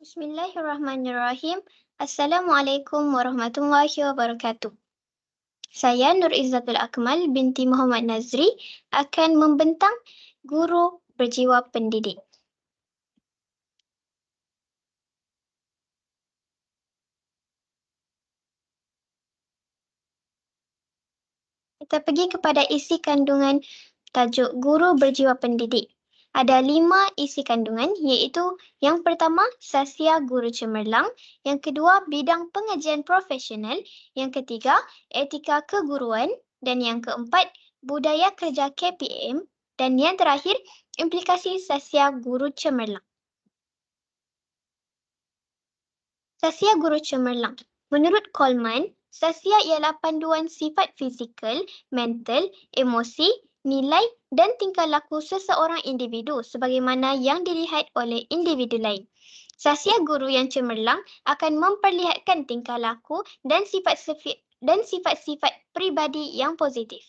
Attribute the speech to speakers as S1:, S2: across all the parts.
S1: Bismillahirrahmanirrahim. Assalamualaikum warahmatullahi wabarakatuh. Saya Nur Izzatul Akmal binti Muhammad Nazri akan membentang guru berjiwa pendidik. Kita pergi kepada isi kandungan tajuk guru berjiwa pendidik. Ada 5 isi kandungan iaitu yang pertama, Sasia Guru Cemerlang, yang kedua, bidang pengajian profesional, yang ketiga, etika keguruan, dan yang keempat, budaya kerja KPM, dan yang terakhir, implikasi Sasia Guru Cemerlang. Sasia Guru Cemerlang. Menurut Coleman, sasia ialah panduan sifat fizikal, mental, emosi, nilai dan tingkah laku seseorang individu sebagaimana yang dilihat oleh individu lain. Sasia guru yang cemerlang akan memperlihatkan tingkah laku dan sifat-sifat peribadi yang positif.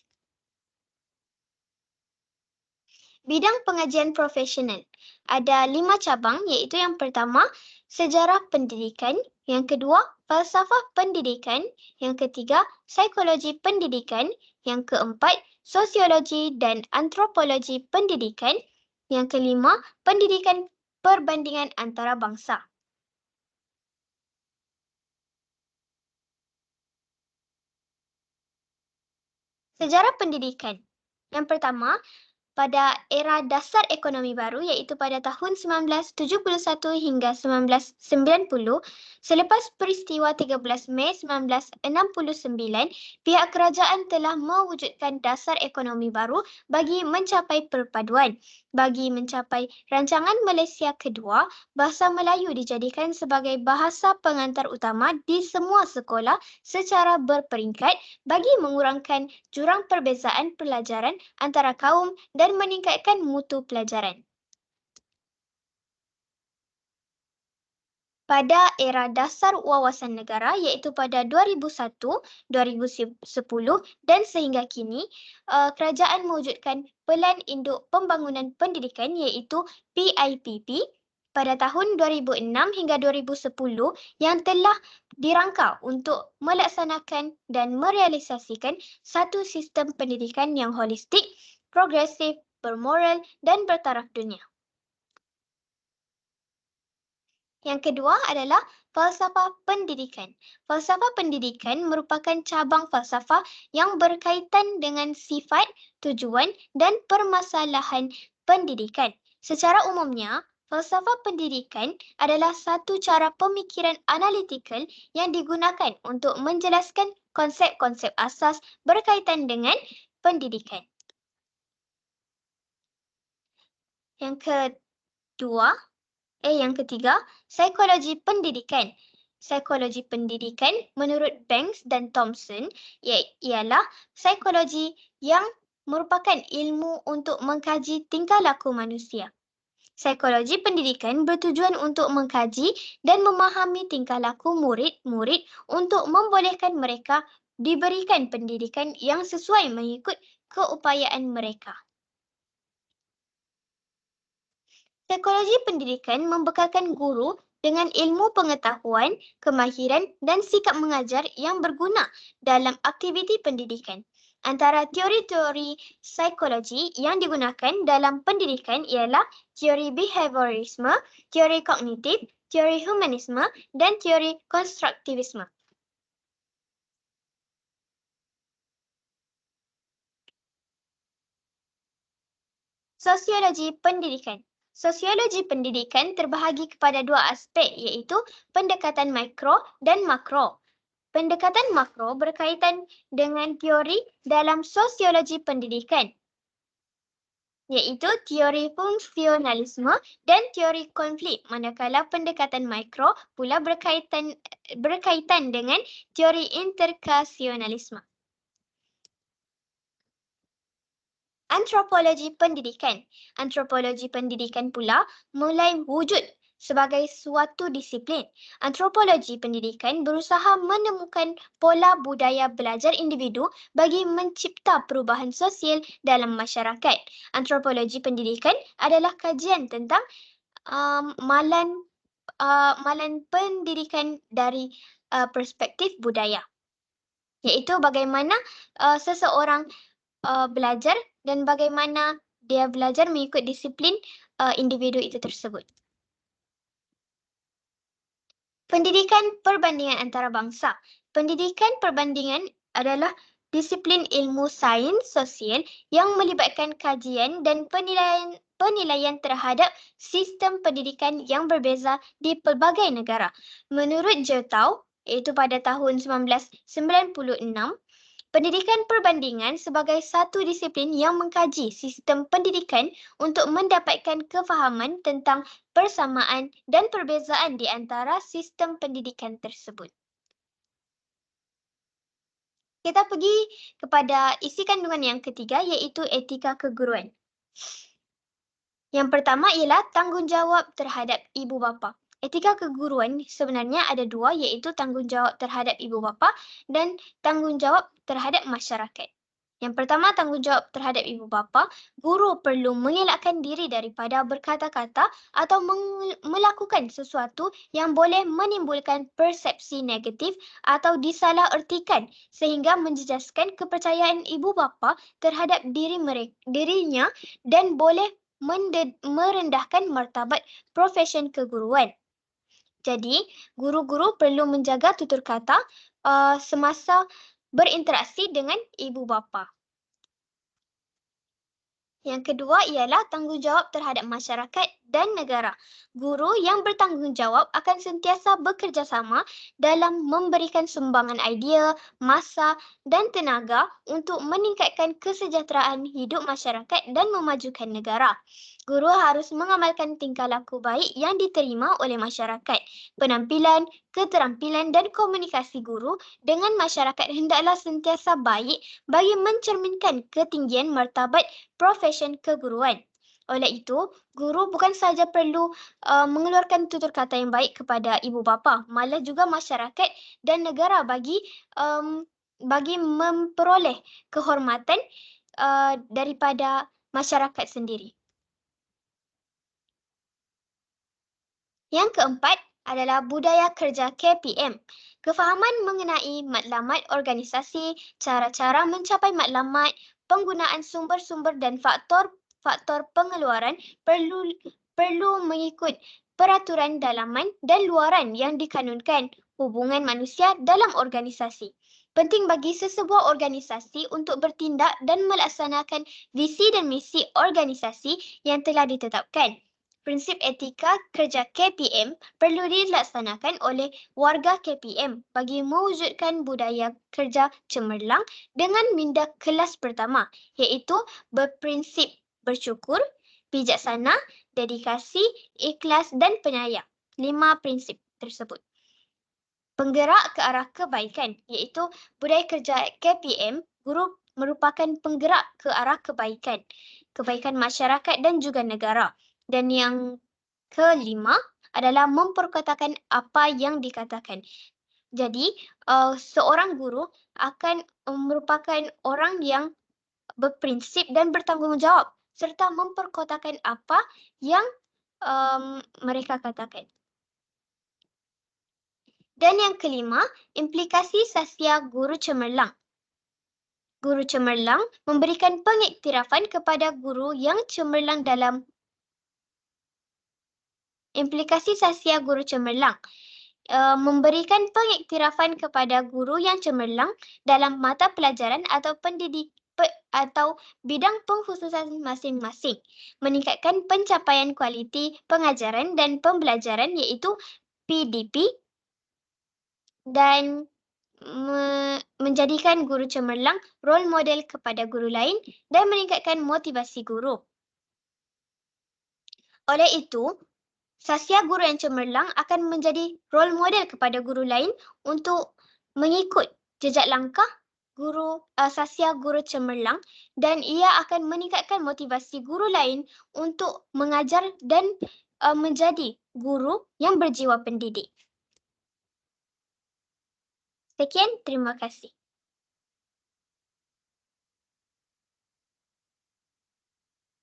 S1: Bidang pengajian profesional. Ada 5 cabang iaitu yang pertama, sejarah pendidikan, yang kedua, falsafah pendidikan, yang ketiga, psikologi pendidikan, yang keempat, sosiologi dan antropologi pendidikan, yang kelima, pendidikan perbandingan antara bangsa. Sejarah pendidikan. Yang pertama, pada era dasar ekonomi baru iaitu pada tahun 1971 hingga 1990, selepas peristiwa 13 Mei 1969, pihak kerajaan telah mewujudkan dasar ekonomi baru bagi mencapai perpaduan. Bagi mencapai rancangan Malaysia kedua, bahasa Melayu dijadikan sebagai bahasa pengantar utama di semua sekolah secara berperingkat bagi mengurangkan jurang perbezaan pelajaran antara kaum dan meningkatkan mutu pelajaran. Pada era dasar wawasan negara iaitu pada 2001, 2010 dan sehingga kini, kerajaan mewujudkan Pelan Induk Pembangunan Pendidikan iaitu PIPP pada tahun 2006 hingga 2010 yang telah dirangka untuk melaksanakan dan merealisasikan satu sistem pendidikan yang holistik, progresif, bermoral dan bertaraf dunia. Yang kedua adalah falsafah pendidikan. Falsafah pendidikan merupakan cabang falsafah yang berkaitan dengan sifat, tujuan dan permasalahan pendidikan. Secara umumnya, falsafah pendidikan adalah satu cara pemikiran analitikal yang digunakan untuk menjelaskan konsep-konsep asas berkaitan dengan pendidikan. Yang ketiga, psikologi pendidikan. Psikologi pendidikan menurut Banks dan Thompson ialah psikologi yang merupakan ilmu untuk mengkaji tingkah laku manusia. Psikologi pendidikan bertujuan untuk mengkaji dan memahami tingkah laku murid-murid untuk membolehkan mereka diberikan pendidikan yang sesuai mengikut keupayaan mereka. Psikologi pendidikan membekalkan guru dengan ilmu pengetahuan, kemahiran dan sikap mengajar yang berguna dalam aktiviti pendidikan. Antara teori-teori psikologi yang digunakan dalam pendidikan ialah teori behaviorisme, teori kognitif, teori humanisme dan teori konstruktivisme. Sosiologi pendidikan. Sosiologi pendidikan terbahagi kepada 2 aspek iaitu pendekatan mikro dan makro. Pendekatan makro berkaitan dengan teori dalam sosiologi pendidikan iaitu teori fungsionalisme dan teori konflik, manakala pendekatan mikro pula berkaitan dengan teori interkasionalisme. Antropologi pendidikan. Antropologi pendidikan pula mulai wujud sebagai suatu disiplin. Antropologi pendidikan berusaha menemukan pola budaya belajar individu bagi mencipta perubahan sosial dalam masyarakat. Antropologi pendidikan adalah kajian tentang amalan amalan pendidikan dari perspektif budaya, iaitu bagaimana seseorang belajar dan bagaimana dia belajar mengikut disiplin individu itu tersebut. Pendidikan perbandingan antarabangsa. Pendidikan perbandingan adalah disiplin ilmu sains sosial yang melibatkan kajian dan penilaian terhadap sistem pendidikan yang berbeza di pelbagai negara. Menurut Jertau, iaitu pada tahun 1996, pendidikan perbandingan sebagai satu disiplin yang mengkaji sistem pendidikan untuk mendapatkan kefahaman tentang persamaan dan perbezaan di antara sistem pendidikan tersebut. Kita pergi kepada isi kandungan yang ketiga, iaitu etika keguruan. Yang pertama ialah tanggungjawab terhadap ibu bapa. Etika keguruan sebenarnya ada dua, iaitu tanggungjawab terhadap ibu bapa dan tanggungjawab terhadap masyarakat. Yang pertama, tanggungjawab terhadap ibu bapa. Guru perlu mengelakkan diri daripada berkata-kata atau melakukan sesuatu yang boleh menimbulkan persepsi negatif atau disalahertikan sehingga menjejaskan kepercayaan ibu bapa terhadap dirinya dan boleh merendahkan martabat profesion keguruan. Jadi, guru-guru perlu menjaga tutur kata semasa berinteraksi dengan ibu bapa. Yang kedua ialah tanggungjawab terhadap masyarakat dan negara. Guru yang bertanggungjawab akan sentiasa bekerjasama dalam memberikan sumbangan idea, masa dan tenaga untuk meningkatkan kesejahteraan hidup masyarakat dan memajukan negara. Guru harus mengamalkan tingkah laku baik yang diterima oleh masyarakat. Penampilan, keterampilan dan komunikasi guru dengan masyarakat hendaklah sentiasa baik bagi mencerminkan ketinggian martabat profesion keguruan. Oleh itu, guru bukan sahaja perlu mengeluarkan tutur kata yang baik kepada ibu bapa, malah juga masyarakat dan negara bagi memperoleh kehormatan daripada masyarakat sendiri. Yang keempat adalah budaya kerja KPM. Kefahaman mengenai matlamat organisasi, cara-cara mencapai matlamat, penggunaan sumber-sumber dan faktor pengeluaran perlu mengikut peraturan dalaman dan luaran yang dikanunkan hubungan manusia dalam organisasi. Penting bagi sesebuah organisasi untuk bertindak dan melaksanakan visi dan misi organisasi yang telah ditetapkan. Prinsip etika kerja KPM perlu dilaksanakan oleh warga KPM bagi mewujudkan budaya kerja cemerlang dengan minda kelas pertama, iaitu berprinsip bersyukur, bijaksana, dedikasi, ikhlas dan penyayang. 5 prinsip tersebut. Penggerak ke arah kebaikan, iaitu budaya kerja KPM, guru merupakan penggerak ke arah kebaikan masyarakat dan juga negara. Dan yang kelima adalah memperkatakan apa yang dikatakan. Jadi, seorang guru akan merupakan orang yang berprinsip dan bertanggungjawab serta memperkatakan apa yang mereka katakan. Dan yang kelima, implikasi sasial guru cemerlang. Guru cemerlang memberikan pengiktirafan kepada guru yang cemerlang dalam implikasi sasial guru cemerlang. Memberikan pengiktirafan kepada guru yang cemerlang dalam mata pelajaran atau atau bidang pengkhususan masing-masing. Meningkatkan pencapaian kualiti pengajaran dan pembelajaran iaitu PDP dan menjadikan guru cemerlang role model kepada guru lain dan meningkatkan motivasi guru. Oleh itu, sasial guru yang cemerlang akan menjadi role model kepada guru lain untuk mengikut jejak langkah sasial guru cemerlang dan ia akan meningkatkan motivasi guru lain untuk mengajar dan menjadi guru yang berjiwa pendidik. Sekian, terima kasih.